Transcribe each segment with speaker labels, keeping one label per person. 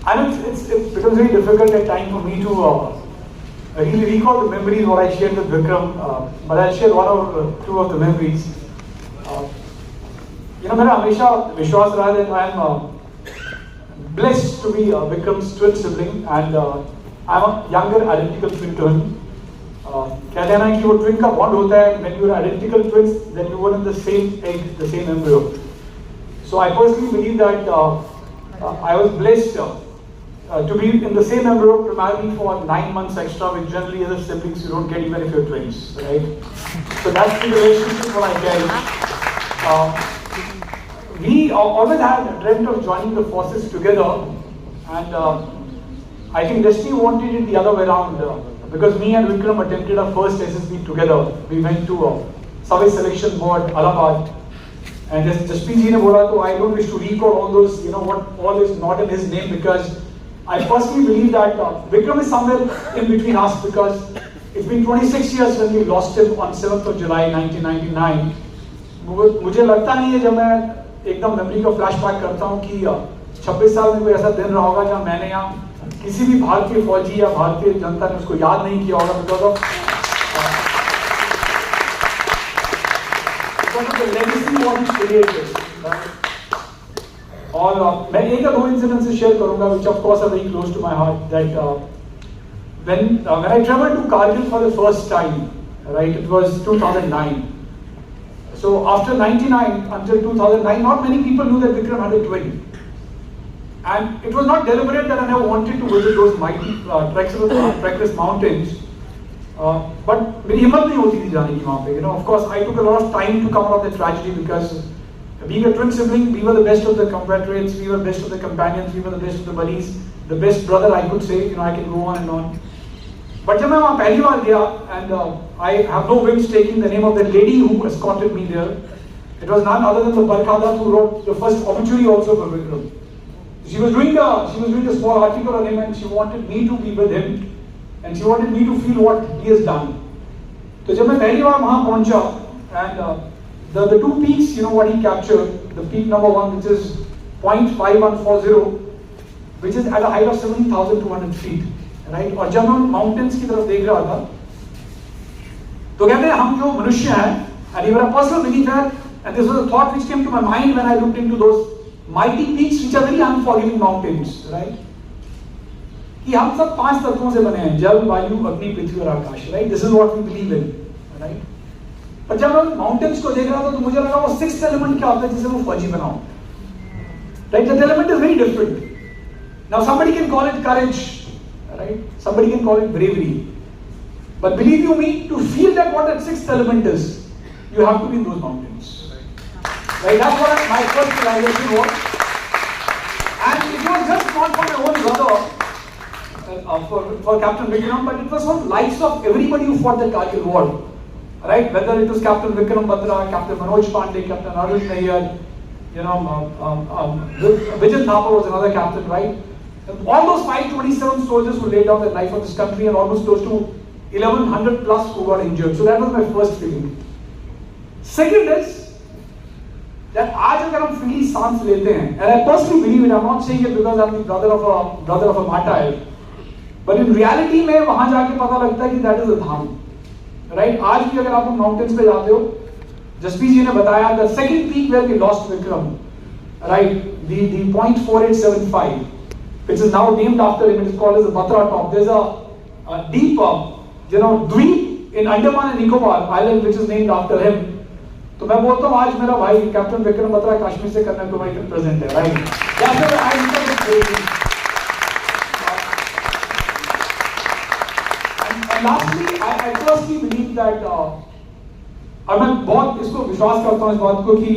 Speaker 1: And it becomes very difficult at times for me to really recall the memories what I shared with Vikram, but I'll share one or two of the memories. मेरा हमेशा विश्वास रहा है that I am blessed to be Vikram's twin sibling, and I'm a younger identical twin to him. कहते हैं ना कि वो twin का bond होता है when you are identical twins, then you were in the same egg, the same embryo. So I personally believe that I was blessed to be in the same embryo primarily for 9 months extra, which generally as a siblings you don't get even if you're twins, right? So that's the relationship what I carry. We always had dreamt of joining the forces together, and I think destiny wanted it the other way around, because me and Vikram attempted our first SSB together. We went to Service Selection Board, Allahabad, and just PG ne bola, so I don't wish to recall all those, what all is not in his name, because I personally believe that Vikram is somewhere in between us, because it's been 26 years when we lost him on 7th of July 1999. मुझे लगता नहीं है जब मैं एकदम memory को flashback करता हूँ कि 26 साल में कोई ऐसा दिन रहा होगा जहाँ मैंने यहाँ किसी भी भारतीय फौजी या भारतीय जनता ने उसको याद नहीं किया होगा because of the legacy what he created. और मैं एक या दो इंसिडेंट्स शेयर करूंगा which of course are very close to my heart, that when I traveled to Kargil for the first time, right, it was 2009. So after 99 until 2009, not many people knew that Vikram had a twin. And it was not deliberate that I never wanted to visit those mighty treacherous mountains. But मेरी हिम्मत नहीं होती थी जाने की वहाँ पे. Of course, I took a lot of time to come out of the tragedy, because being a twin sibling, we were the best of the compatriots, we were the best of the companions, we were the best of the buddies, the best brother I could say. I can go on and on. But जब मैं वहाँ पहली बार गया, and I have no whims taking the name of the lady who escorted me there. It was none other than the Barkada who wrote the first obituary also for Vikram. She was doing a small article on him, and she wanted me to be with him, and she wanted me to feel what he has done. So जब मैं पहली बार वहाँ पहुँचा, and the two peaks, what he captured, the peak number 1, which is 0.5140, which is at a height of 17,200 feet. Right? और जब हम mountains की तरफ देख रहा था, तो कहते हैं हम जो मनुष्य हैं, and even a personal belief है, and this was a thought which came to my mind when I looked into those mighty peaks which are very unforgiving mountains, right? कि हम सब 5 तत्वों से बने हैं, जल, वायु, अग्नि, पृथ्वी और आकाश, right? This is what we believe in, right? पर जब मैं माउंटेन्स को देख रहा था, तो मुझे लगा वो 6th element क्या होता है जिसे वो फौजी बनाओ, right? That element is very different. Now somebody can call it courage. Right? Somebody can call it bravery. But believe you me, to feel that what that 6th element is, you have to be in those mountains. Right? That's what my first realization was. And it was just not for my own brother, for Captain Vikram, but it was for the likes of everybody who fought the Kargil war. Right? Whether it was Captain Vikram Batra, Captain Manoj Pandey, Captain Arun Nayyar, Vijay Thapa was another captain, right? All those 527 soldiers who laid down their life for this country, and almost close to 1100 plus who got injured. So that was my first feeling. Second is that आज अगर हम freely सांस लेते हैं, and I personally believe it, I'm not saying it because I'm the brother of a martyr, but in reality में वहाँ जाके पता लगता है कि that is a Dham, right? आज भी अगर आप mountains पे जाते हो, जसपीत जी ने बताया the second peak where we lost Vikram, right? The 0.4875. Which is now named after him. It is called as the Batra Top. There's a deep, Dweep in Andaman and Nicobar Island, which is named after him. तो मैं बोलता हूँ आज मेरा भाई captain Vikram Batra Kashmir से कन्याकुमारी तक present है, right? And lastly, I personally believe that, और मैं बहुत इसको विश्वास करता हूँ इस बात को कि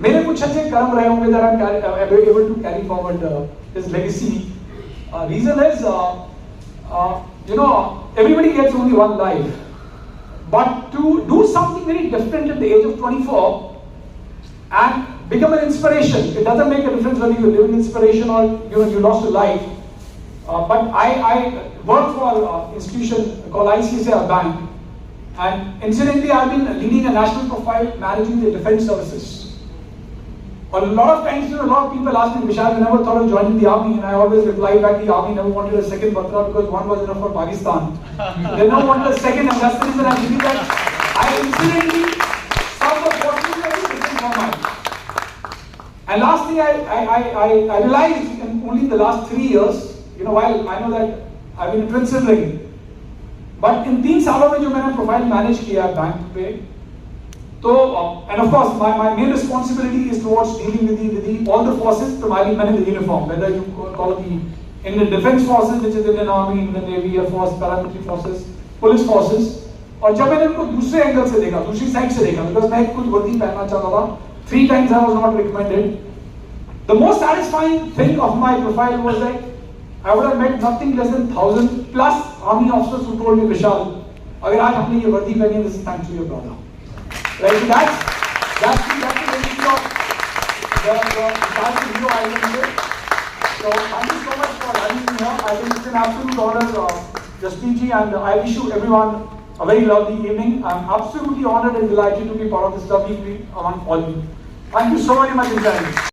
Speaker 1: मेरे कुछ अच्छे कर्म रहे होंगे that I'm able to carry forward his legacy. Reason is, everybody gets only one life, but to do something very different at the age of 24 and become an inspiration. It doesn't make a difference whether you live in inspiration or you lost a life. But I work for an institution called ICICI Bank, and incidentally I've been leading a national profile managing the defense services. A lot of times, a lot of people ask me, Vishal, you never thought of joining the army, and I always reply back, the army never wanted a second Batra because one was enough for Pakistan. They never wanted a second, and that's the reason I believe that I incidentally solved the fortune of a different format. And last thing I realized only in the last 3 years, while I know that I've been a twin sibling, but in 3 सालों में जो मैंने profile manage किया है bank पे, तो and of course my main responsibility is towards dealing with all the forces, primarily men in the uniform, whether you call it the Indian Defence Forces, which is Indian Army, Indian Navy, Air Force, paramilitary forces, police forces. और जब मैंने उनको दूसरे angle से देखा, दूसरी side से देखा, because मैं कुछ वर्दी पहनना चाहता था, 3 times I was not recommended. The most satisfying thing of my profile was that I would have met nothing less than 1,000 plus army officers who told me, Vishal, अगर आज हमने ये वर्दी पहनी है, this is thanks to your brother. Right? So that's the legacy of the Vishal Hero Island. So thank you so much for having me here. I think it's an absolute honor, Jaspreet ji, and I wish you everyone a very lovely evening. I'm absolutely honored and delighted to be part of this lovely group among all of you. Thank you so very much, Vishal.